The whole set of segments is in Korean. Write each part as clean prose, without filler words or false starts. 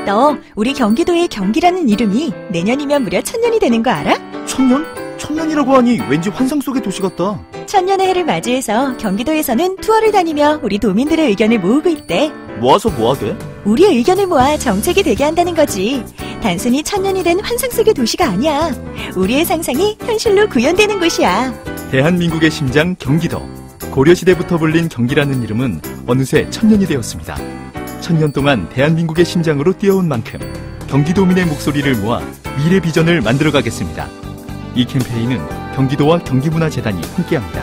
너 우리 경기도의 경기라는 이름이 내년이면 무려 1000년이 되는 거 알아? 1000년? 1000년이라고 하니 왠지 환상 속의 도시 같다. 1000년의 해를 맞이해서 경기도에서는 투어를 다니며 우리 도민들의 의견을 모으고 있대. 모아서 뭐하게? 우리의 의견을 모아 정책이 되게 한다는 거지. 단순히 1000년이 된 환상 속의 도시가 아니야. 우리의 상상이 현실로 구현되는 곳이야. 대한민국의 심장 경기도. 고려시대부터 불린 경기라는 이름은 어느새 1000년이 되었습니다. 1000년 동안 대한민국의 심장으로 뛰어온 만큼 경기도민의 목소리를 모아 미래 비전을 만들어가겠습니다. 이 캠페인은 경기도와 경기문화재단이 함께합니다.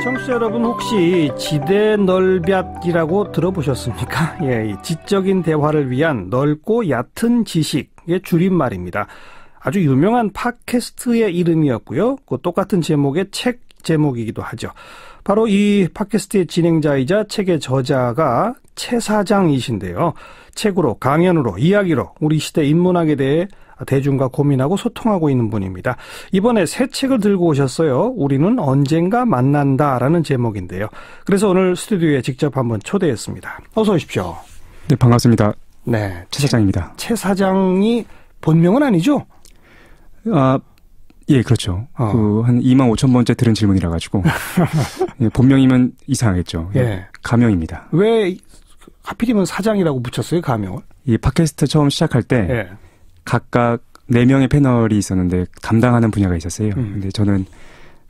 청취자 여러분, 혹시 지대넓얏이라고 들어보셨습니까? 예, 지적인 대화를 위한 넓고 얕은 지식의 줄임말입니다. 아주 유명한 팟캐스트의 이름이었고요. 그 똑같은 제목의 책 제목이기도 하죠. 바로 이 팟캐스트의 진행자이자 책의 저자가 최 사장이신데요. 책으로, 강연으로, 이야기로 우리 시대 인문학에 대해 대중과 고민하고 소통하고 있는 분입니다. 이번에 새 책을 들고 오셨어요. 우리는 언젠가 만난다라는 제목인데요. 그래서 오늘 스튜디오에 직접 한번 초대했습니다. 어서 오십시오. 네, 반갑습니다. 네, 최 사장입니다. 최 사장이 본명은 아니죠? 예, 그렇죠. 한 25,000번째 들은 질문이라 가지고 예, 본명이면 이상하겠죠. 예. 가명입니다. 왜 하필이면 사장이라고 붙였어요, 가명을? 이 팟캐스트 처음 시작할 때 예. 각각 4명의 패널이 있었는데 담당하는 분야가 있었어요. 근데 저는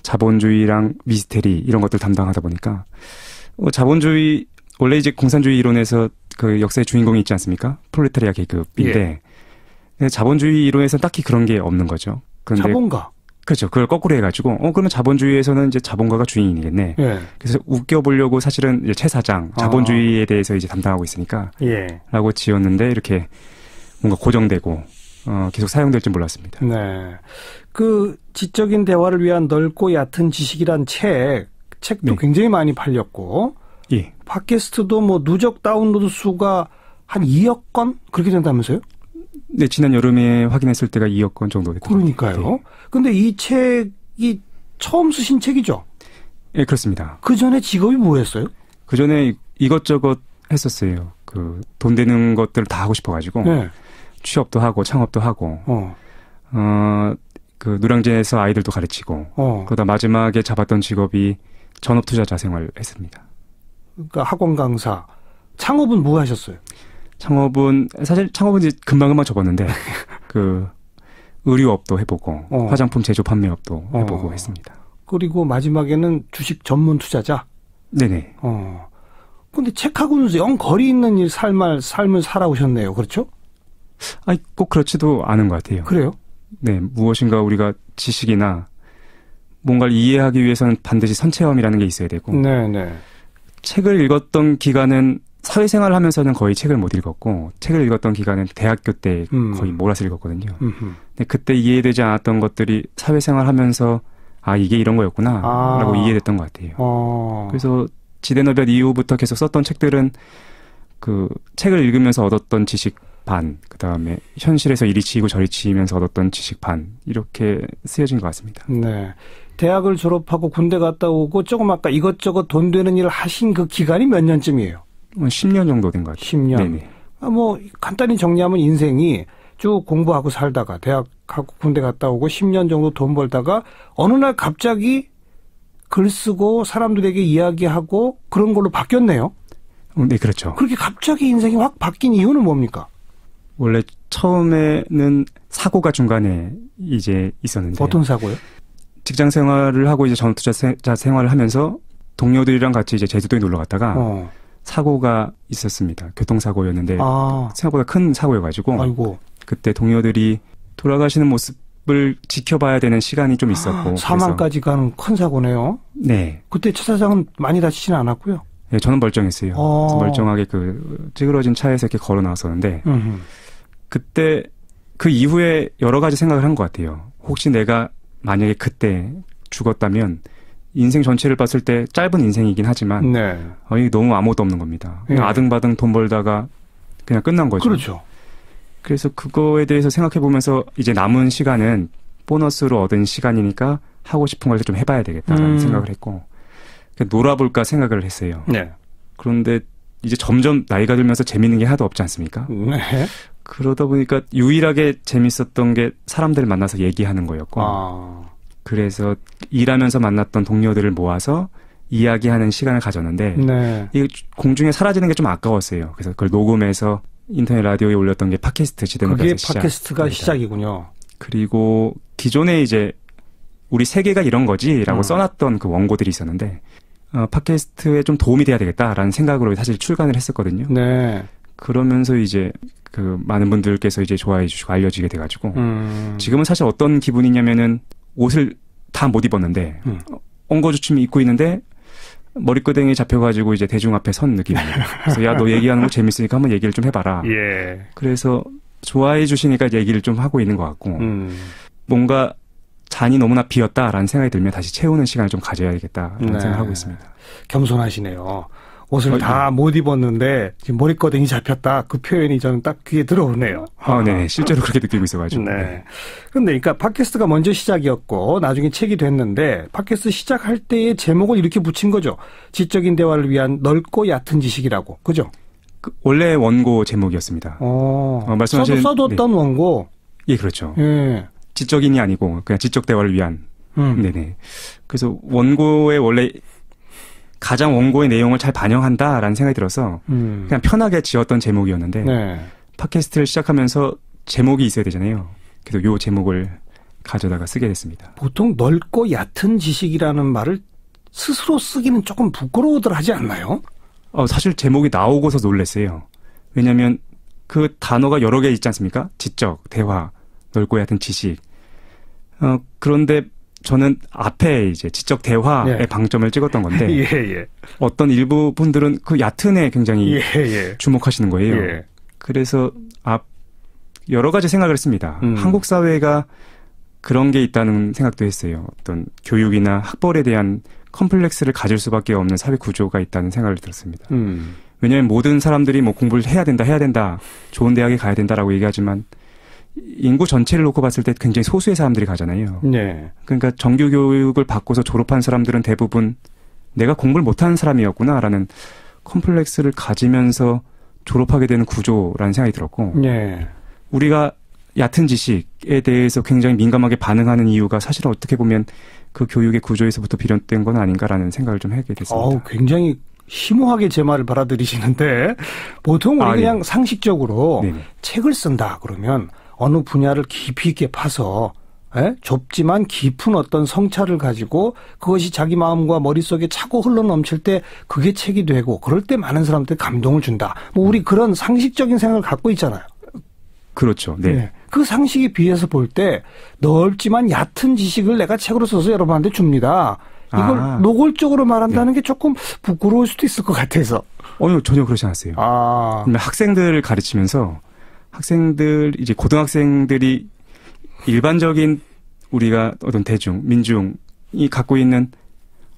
자본주의랑 미스테리 이런 것들 담당하다 보니까 자본주의 원래 이제 공산주의 이론에서 그 역사의 주인공이 있지 않습니까? 프롤레타리아 계급인데 자본주의 이론에서는 딱히 그런 게 없는 거죠. 그런데 자본가. 그렇죠. 그걸 거꾸로 해가지고 그러면 자본주의에서는 이제 자본가가 주인이겠네. 예. 그래서 웃겨보려고 사실은 이제 최 사장 자본주의에 대해서 이제 담당하고 있으니까 예. 라고 지었는데 이렇게 뭔가 고정되고 계속 사용될 줄 몰랐습니다. 네. 그 지적인 대화를 위한 넓고 얕은 지식이란 책도 네. 굉장히 많이 팔렸고 예. 팟캐스트도 뭐 누적 다운로드 수가 한 2억 건 그렇게 된다면서요? 네, 지난 여름에 확인했을 때가 2억 건 정도 됐거든요. 그러니까요. 네. 근데 이 책이 처음 쓰신 책이죠? 예, 그렇습니다. 그 전에 직업이 뭐였어요? 그 전에 이것저것 했었어요. 그 돈 되는 것들을 다 하고 싶어가지고 네. 취업도 하고 창업도 하고 그 노량진에서 아이들도 가르치고 그러다 마지막에 잡았던 직업이 전업투자자 생활을 했습니다. 그러니까 학원 강사. 창업은 뭐 하셨어요? 사실 창업은 이제 금방금방 접었는데 그 의류업도 해보고 화장품 제조 판매업도 해보고 했습니다. 그리고 마지막에는 주식 전문 투자자. 네네. 근데 책하고는 영 거리 있는 삶을 살아오셨네요. 그렇죠? 아니, 꼭 그렇지도 않은 것 같아요. 그래요? 네, 무엇인가 우리가 지식이나 뭔가를 이해하기 위해서는 반드시 선체험이라는 게 있어야 되고. 네네. 책을 읽었던 기간은 사회생활을 하면서는 거의 책을 못 읽었고, 책을 읽었던 기간은 대학교 때 거의 몰아서 읽었거든요. 근데 그때 이해되지 않았던 것들이 사회생활 하면서 이게 이런 거였구나 라고 이해됐던 것 같아요. 그래서 지대너볕 이후부터 계속 썼던 책들은 그 책을 읽으면서 얻었던 지식 반, 그 다음에 현실에서 이리 치이고 저리 치이면서 얻었던 지식 반, 이렇게 쓰여진 것 같습니다. 네. 대학을 졸업하고 군대 갔다 오고 조금 아까 이것저것 돈 되는 일을 하신 그 기간이 몇 년쯤이에요? 10년 정도 된 것 같아요. 10년. 네네. 뭐 간단히 정리하면 인생이 쭉 공부하고 살다가 대학하고 군대 갔다 오고 10년 정도 돈 벌다가 어느 날 갑자기 글 쓰고 사람들에게 이야기하고 그런 걸로 바뀌었네요. 네, 그렇죠. 그렇게 갑자기 인생이 확 바뀐 이유는 뭡니까? 원래 처음에는 사고가 중간에 이제 있었는데. 어떤 사고요? 직장 생활을 하고 이제 전투자 생활을 하면서 동료들이랑 같이 이제 제주도에 놀러 갔다가 사고가 있었습니다. 교통사고였는데 생각보다 큰 사고여가지고 아이고. 그때 동료들이 돌아가시는 모습을 지켜봐야 되는 시간이 좀 있었고 사망까지 가는 큰 사고네요. 네. 그때 최 사장은 많이 다치지는 않았고요. 네, 저는 멀쩡했어요. 멀쩡하게 그 찌그러진 차에서 이렇게 걸어 나왔었는데 그때 그 이후에 여러 가지 생각을 한 것 같아요. 혹시 내가 만약에 그때 죽었다면 인생 전체를 봤을 때 짧은 인생이긴 하지만 이게 너무 아무것도 없는 겁니다. 그냥 아등바등 돈 벌다가 그냥 끝난 거죠. 그렇죠. 그래서 그거에 대해서 생각해 보면서 이제 남은 시간은 보너스로 얻은 시간이니까 하고 싶은 걸 좀 해봐야 되겠다라는 생각을 했고 놀아볼까 생각을 했어요. 네. 그런데 이제 점점 나이가 들면서 재밌는 게 하나도 없지 않습니까? 네. 그러다 보니까 유일하게 재밌었던 게 사람들을 만나서 얘기하는 거였고 그래서 일하면서 만났던 동료들을 모아서 이야기하는 시간을 가졌는데 네. 이게 공중에 사라지는 게 좀 아까웠어요. 그래서 그걸 녹음해서 인터넷 라디오에 올렸던 게 팟캐스트 지대노가서 그게 팟캐스트가 시작이군요. 그리고 기존에 이제 우리 세계가 이런 거지라고 써놨던 그 원고들이 있었는데 팟캐스트에 좀 도움이 돼야 되겠다라는 생각으로 사실 출간을 했었거든요. 네. 그러면서 이제 그 많은 분들께서 이제 좋아해 주시고 알려지게 돼가지고 지금은 사실 어떤 기분이냐면은 옷을 다 못 입었는데 엉거주춤이 입고 있는데 머리끄댕이 잡혀가지고 이제 대중 앞에 선 느낌이에요. 그래서 야, 너 얘기하는 거 재밌으니까 한번 얘기를 좀 해봐라. 예. 그래서 좋아해 주시니까 얘기를 좀 하고 있는 것 같고 뭔가 잔이 너무나 비었다라는 생각이 들면 다시 채우는 시간을 좀 가져야겠다라는 네. 생각을 하고 있습니다. 겸손하시네요. 옷을 다 못 입었는데 지금 머리꺼댕이 잡혔다. 그 표현이 저는 딱 귀에 들어오네요. 네. 실제로 그렇게 느끼고 있어가지고. 네. 그런데 그러니까 팟캐스트가 먼저 시작이었고 나중에 책이 됐는데 팟캐스트 시작할 때의 제목을 이렇게 붙인 거죠. 지적인 대화를 위한 넓고 얕은 지식이라고. 그죠? 원래 원고 제목이었습니다. 말씀하신 써뒀던 네. 원고. 예, 그렇죠. 예. 지적인이 아니고 그냥 지적 대화를 위한. 네네. 그래서 원고의 원래 가장 원고의 내용을 잘 반영한다라는 생각이 들어서 그냥 편하게 지었던 제목이었는데 네. 팟캐스트를 시작하면서 제목이 있어야 되잖아요. 그래서 요 제목을 가져다가 쓰게 됐습니다. 보통 넓고 얕은 지식이라는 말을 스스로 쓰기는 조금 부끄러워들 하지 않나요? 사실 제목이 나오고서 놀랐어요. 왜냐하면 그 단어가 여러 개 있지 않습니까? 지적, 대화, 넓고 얕은 지식. 그런데 저는 앞에 이제 지적 대화에 예. 방점을 찍었던 건데 예, 예. 어떤 일부 분들은 그 얕은에 굉장히 주목하시는 거예요. 예. 그래서 여러 가지 생각을 했습니다. 한국 사회가 그런 게 있다는 생각도 했어요. 어떤 교육이나 학벌에 대한 컴플렉스를 가질 수밖에 없는 사회 구조가 있다는 생각을 들었습니다. 왜냐하면 모든 사람들이 뭐 공부를 해야 된다, 좋은 대학에 가야 된다라고 얘기하지만 인구 전체를 놓고 봤을 때 굉장히 소수의 사람들이 가잖아요. 네. 그러니까 정규 교육을 받고서 졸업한 사람들은 대부분 내가 공부를 못하는 사람이었구나라는 컴플렉스를 가지면서 졸업하게 되는 구조라는 생각이 들었고 네. 우리가 얕은 지식에 대해서 굉장히 민감하게 반응하는 이유가 사실은 어떻게 보면 그 교육의 구조에서부터 비롯된 건 아닌가라는 생각을 좀 하게 됐습니다. 굉장히 심오하게 제 말을 받아들이시는데 보통 우리 그냥 상식적으로 네네. 책을 쓴다 그러면 어느 분야를 깊이 있게 파서 좁지만 깊은 어떤 성찰을 가지고 그것이 자기 마음과 머릿속에 차고 흘러넘칠 때 그게 책이 되고 그럴 때 많은 사람들이 감동을 준다. 뭐 우리 그런 상식적인 생각을 갖고 있잖아요. 그렇죠. 네. 네. 그 상식에 비해서 볼 때 넓지만 얕은 지식을 내가 책으로 써서 여러분한테 줍니다. 이걸 노골적으로 말한다는 게 조금 부끄러울 수도 있을 것 같아서. 전혀 그렇지 않았어요. 학생들을 가르치면서 이제 고등학생들이 일반적인 우리가 어떤 민중이 갖고 있는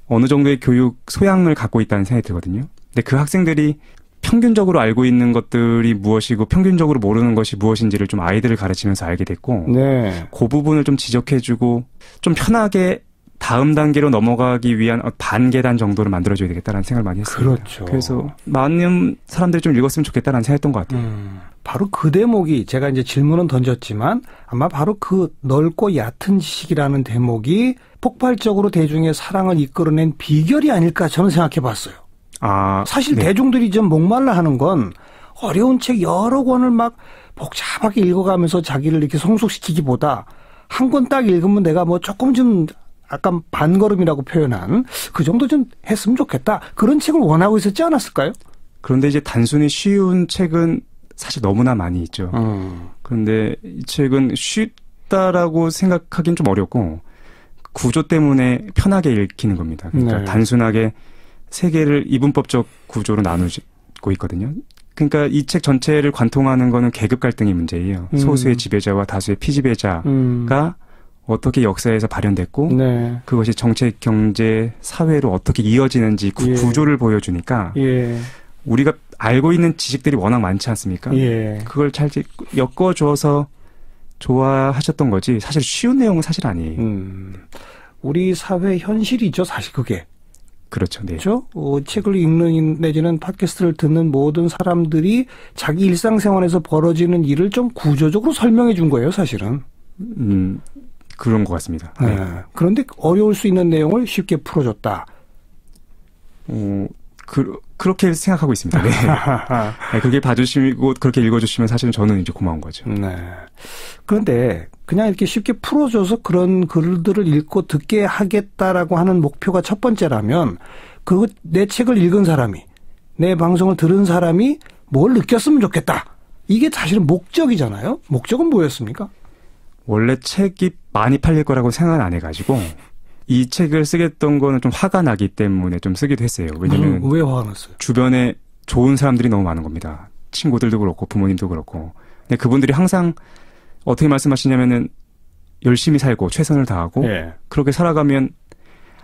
어느 정도의 교육 소양을 갖고 있다는 생각이 들거든요. 근데 그 학생들이 평균적으로 알고 있는 것들이 무엇이고 평균적으로 모르는 것이 무엇인지를 좀 아이들을 가르치면서 알게 됐고 네. 그 부분을 좀 지적해주고 좀 편하게 다음 단계로 넘어가기 위한 반계단 정도를 만들어줘야 되겠다라는 생각을 많이 했습니다. 그렇죠. 그래서 많은 사람들이 좀 읽었으면 좋겠다라는 생각했던 것 같아요. 바로 그 대목이 제가 이제 질문은 던졌지만 아마 바로 그 넓고 얕은 지식이라는 대목이 폭발적으로 대중의 사랑을 이끌어낸 비결이 아닐까 저는 생각해 봤어요. 사실 네. 대중들이 좀 목말라 하는 건 어려운 책 여러 권을 막 복잡하게 읽어가면서 자기를 이렇게 성숙시키기보다 한 권 딱 읽으면 내가 뭐 조금 좀 약간 반걸음이라고 표현한 그 정도 좀 했으면 좋겠다. 그런 책을 원하고 있었지 않았을까요? 그런데 이제 단순히 쉬운 책은 사실 너무나 많이 있죠. 그런데 이 책은 쉽다라고 생각하기는 좀 어렵고 구조 때문에 편하게 읽히는 겁니다. 그러니까 네. 단순하게 세계를 이분법적 구조로 나누고 있거든요. 그러니까 이 책 전체를 관통하는 거는 계급 갈등의 문제예요. 소수의 지배자와 다수의 피지배자가 어떻게 역사에서 발현됐고 네. 그것이 정책, 경제, 사회로 어떻게 이어지는지 구조를 보여주니까 우리가 알고 있는 지식들이 워낙 많지 않습니까? 그걸 잘 엮어줘서 좋아하셨던 거지 사실 쉬운 내용은 사실 아니에요. 우리 사회 현실이죠. 사실 그게. 그렇죠. 네. 그렇죠? 책을 읽는 내지는 팟캐스트를 듣는 모든 사람들이 자기 일상생활에서 벌어지는 일을 좀 구조적으로 설명해 준 거예요, 사실은. 그런 것 같습니다. 네. 그런데 어려울 수 있는 내용을 쉽게 풀어줬다. 그렇게 생각하고 있습니다. 네. 네, 그렇게 봐주시고 그렇게 읽어주시면 사실은 저는 이제 고마운 거죠. 네. 그런데 그냥 이렇게 쉽게 풀어줘서 그런 글들을 읽고 듣게 하겠다라고 하는 목표가 첫 번째라면 내 책을 읽은 사람이 내 방송을 들은 사람이 뭘 느꼈으면 좋겠다. 이게 사실은 목적이잖아요. 목적은 뭐였습니까? 원래 책이 많이 팔릴 거라고 생각은 안 해가지고 이 책을 쓰겠던 거는 좀 화가 나기 때문에 좀 쓰기도 했어요. 왜냐면 왜 화가 났어요? 주변에 좋은 사람들이 너무 많은 겁니다. 친구들도 그렇고 부모님도 그렇고. 근데 그분들이 항상 어떻게 말씀하시냐면은 열심히 살고 최선을 다하고 예. 그렇게 살아가면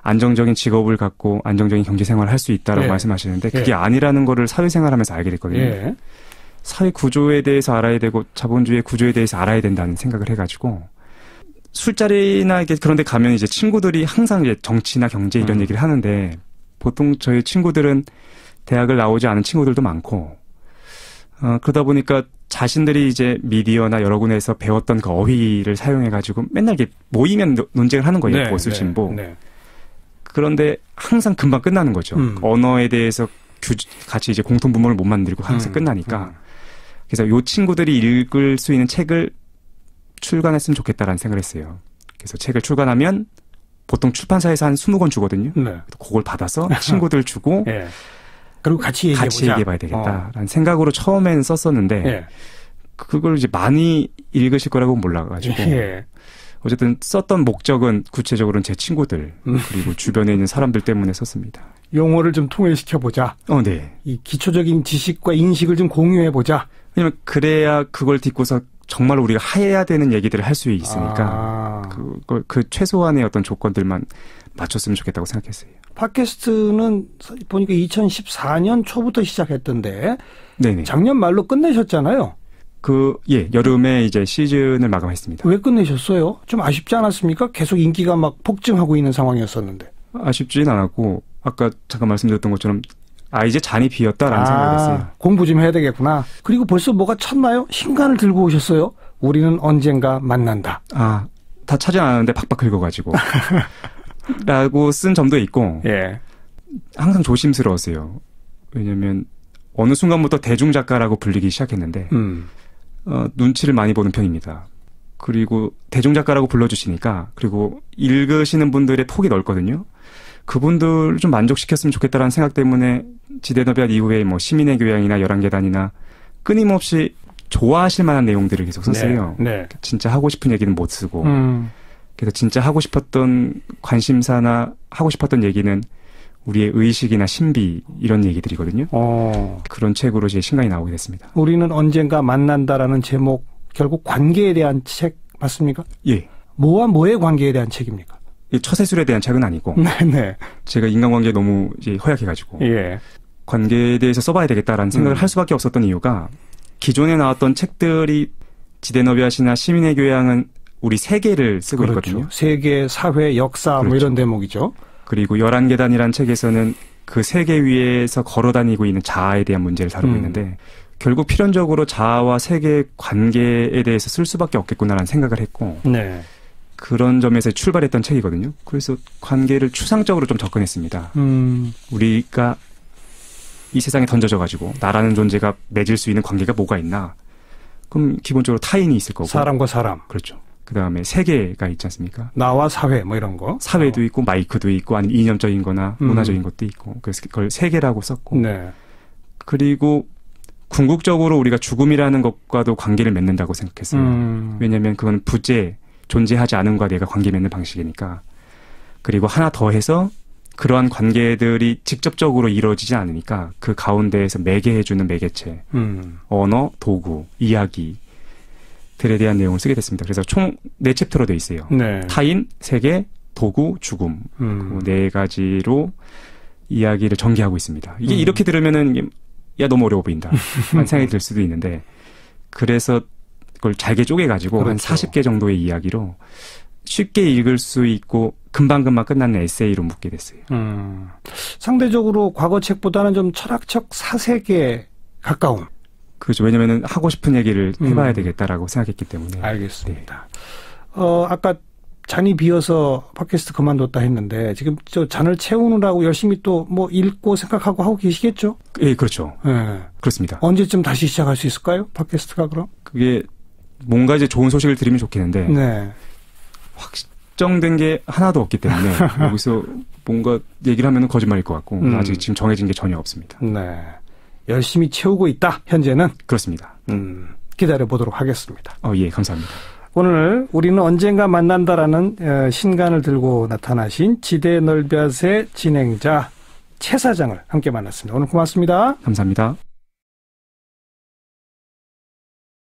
안정적인 직업을 갖고 안정적인 경제 생활을 할 수 있다라고 예. 말씀하시는데 그게 아니라는 거를 사회생활하면서 알게 됐거든요. 예. 사회 구조에 대해서 알아야 되고 자본주의 구조에 대해서 알아야 된다는 생각을 해가지고 술자리나 이게 그런 데 가면 이제 친구들이 항상 이제 정치나 경제 이런 얘기를 하는데 보통 저희 친구들은 대학을 나오지 않은 친구들도 많고 그러다 보니까 자신들이 이제 미디어나 여러 군데에서 배웠던 그 어휘를 사용해가지고 맨날 이렇게 모이면 논쟁을 하는 거예요. 보수 진보. 네. 그런데 항상 금방 끝나는 거죠. 언어에 대해서 같이 이제 공통 분모를 못 만들고 항상 끝나니까. 그래서 요 친구들이 읽을 수 있는 책을 출간했으면 좋겠다라는 생각을 했어요. 그래서 책을 출간하면 보통 출판사에서 한 20권 주거든요. 네. 그걸 받아서 친구들 주고 예. 그리고 같이 얘기해봐야 되겠다라는 생각으로 처음엔 썼었는데 예. 그걸 이제 많이 읽으실 거라고 몰라가지고 예. 어쨌든 썼던 목적은 구체적으로는 제 친구들 그리고 주변에 있는 사람들 때문에 썼습니다. 용어를 좀 통일시켜보자. 네. 이 기초적인 지식과 인식을 좀 공유해보자. 왜냐면 그래야 그걸 딛고서 정말 우리가 해야 되는 얘기들을 할 수 있으니까 그 최소한의 어떤 조건들만 맞췄으면 좋겠다고 생각했어요. 팟캐스트는 보니까 2014년 초부터 시작했던데 네네. 작년 말로 끝내셨잖아요. 여름에 이제 시즌을 마감했습니다. 왜 끝내셨어요? 좀 아쉽지 않았습니까? 계속 인기가 막 폭증하고 있는 상황이었었는데. 아쉽진 않았고 아까 잠깐 말씀드렸던 것처럼 이제 잔이 비었다라는 생각을 했어요. 공부 좀 해야 되겠구나. 그리고 벌써 뭐가 쳤나요? 신간을 들고 오셨어요? 우리는 언젠가 만난다. 다 차지 않았는데 박박 긁어가지고. 라고 쓴 점도 있고. 예. 항상 조심스러웠어요. 왜냐면 어느 순간부터 대중작가라고 불리기 시작했는데 눈치를 많이 보는 편입니다. 그리고 대중작가라고 불러주시니까 그리고 읽으시는 분들의 폭이 넓거든요. 그분들을 좀 만족시켰으면 좋겠다라는 생각 때문에 지대너비앗 이후에 뭐 시민의 교양이나 11계단이나 끊임없이 좋아하실 만한 내용들을 계속 썼어요. 네. 진짜 하고 싶은 얘기는 못 쓰고. 그래서 진짜 하고 싶었던 관심사나 하고 싶었던 얘기는 우리의 의식이나 신비 이런 얘기들이거든요. 그런 책으로 제 신간이 나오게 됐습니다. 우리는 언젠가 만난다라는 제목 결국 관계에 대한 책 맞습니까? 예. 뭐와 뭐의 관계에 대한 책입니까? 처세술에 대한 책은 아니고 네네. 제가 인간관계에 너무 이제 허약해가지고 예. 관계에 대해서 써봐야 되겠다라는 생각을 할 수밖에 없었던 이유가 기존에 나왔던 책들이 지대너비앗이나 시민의 교양은 우리 세계를 쓰고 그렇죠. 있거든요. 세계, 사회, 역사 그렇죠. 뭐 이런 대목이죠. 그리고 11계단이라는 책에서는 그 세계 위에서 걸어다니고 있는 자아에 대한 문제를 다루고 있는데 결국 필연적으로 자아와 세계의 관계에 대해서 쓸 수밖에 없겠구나라는 생각을 했고 네. 그런 점에서 출발했던 책이거든요. 그래서 관계를 추상적으로 좀 접근했습니다. 우리가 이 세상에 던져져가지고 나라는 존재가 맺을 수 있는 관계가 뭐가 있나? 그럼 기본적으로 타인이 있을 거고. 사람과 사람. 그렇죠. 그다음에 세계가 있지 않습니까? 나와 사회 뭐 이런 거. 사회도 있고 마이크도 있고 아니면 이념적인 거나 문화적인 것도 있고. 그래서 그걸 세계라고 썼고. 네. 그리고 궁극적으로 우리가 죽음이라는 것과도 관계를 맺는다고 생각했어요. 왜냐하면 그건 부재, 존재하지 않은 것과 내가 관계 맺는 방식이니까. 그리고 하나 더 해서 그러한 관계들이 직접적으로 이루어지지 않으니까 그 가운데에서 매개해주는 매개체, 언어, 도구, 이야기들에 대한 내용을 쓰게 됐습니다. 그래서 총 4챕터로 돼 있어요. 네. 타인, 세계, 도구, 죽음. 그 4가지로 이야기를 전개하고 있습니다. 이게 이렇게 들으면은 야 너무 어려워 보인다 라는 생각이 들 수도 있는데 그래서 그걸 잘게 쪼개가지고 그렇죠. 한 40개 정도의 이야기로 쉽게 읽을 수 있고 금방금방 끝나는 에세이로 묻게 됐어요. 상대적으로 과거 책보다는 좀 철학적 사색에 가까운. 그렇죠. 왜냐면은 하고 싶은 얘기를 해봐야 되겠다라고 생각했기 때문에. 알겠습니다. 네. 아까 잔이 비어서 팟캐스트 그만뒀다 했는데 지금 저 잔을 채우느라고 열심히 또 뭐 읽고 생각하고 하고 계시겠죠? 예, 그렇죠. 네. 그렇습니다. 언제쯤 다시 시작할 수 있을까요? 팟캐스트가 그럼? 그게 뭔가 이제 좋은 소식을 드리면 좋겠는데 네. 확정된 게 하나도 없기 때문에 여기서 뭔가 얘기를 하면 거짓말일 것 같고 아직 지금 정해진 게 전혀 없습니다. 네. 열심히 채우고 있다. 현재는? 그렇습니다. 기다려보도록 하겠습니다. 예, 감사합니다. 오늘 우리는 언젠가 만난다라는 신간을 들고 나타나신 지대널볕의 진행자 최 사장을 함께 만났습니다. 오늘 고맙습니다. 감사합니다.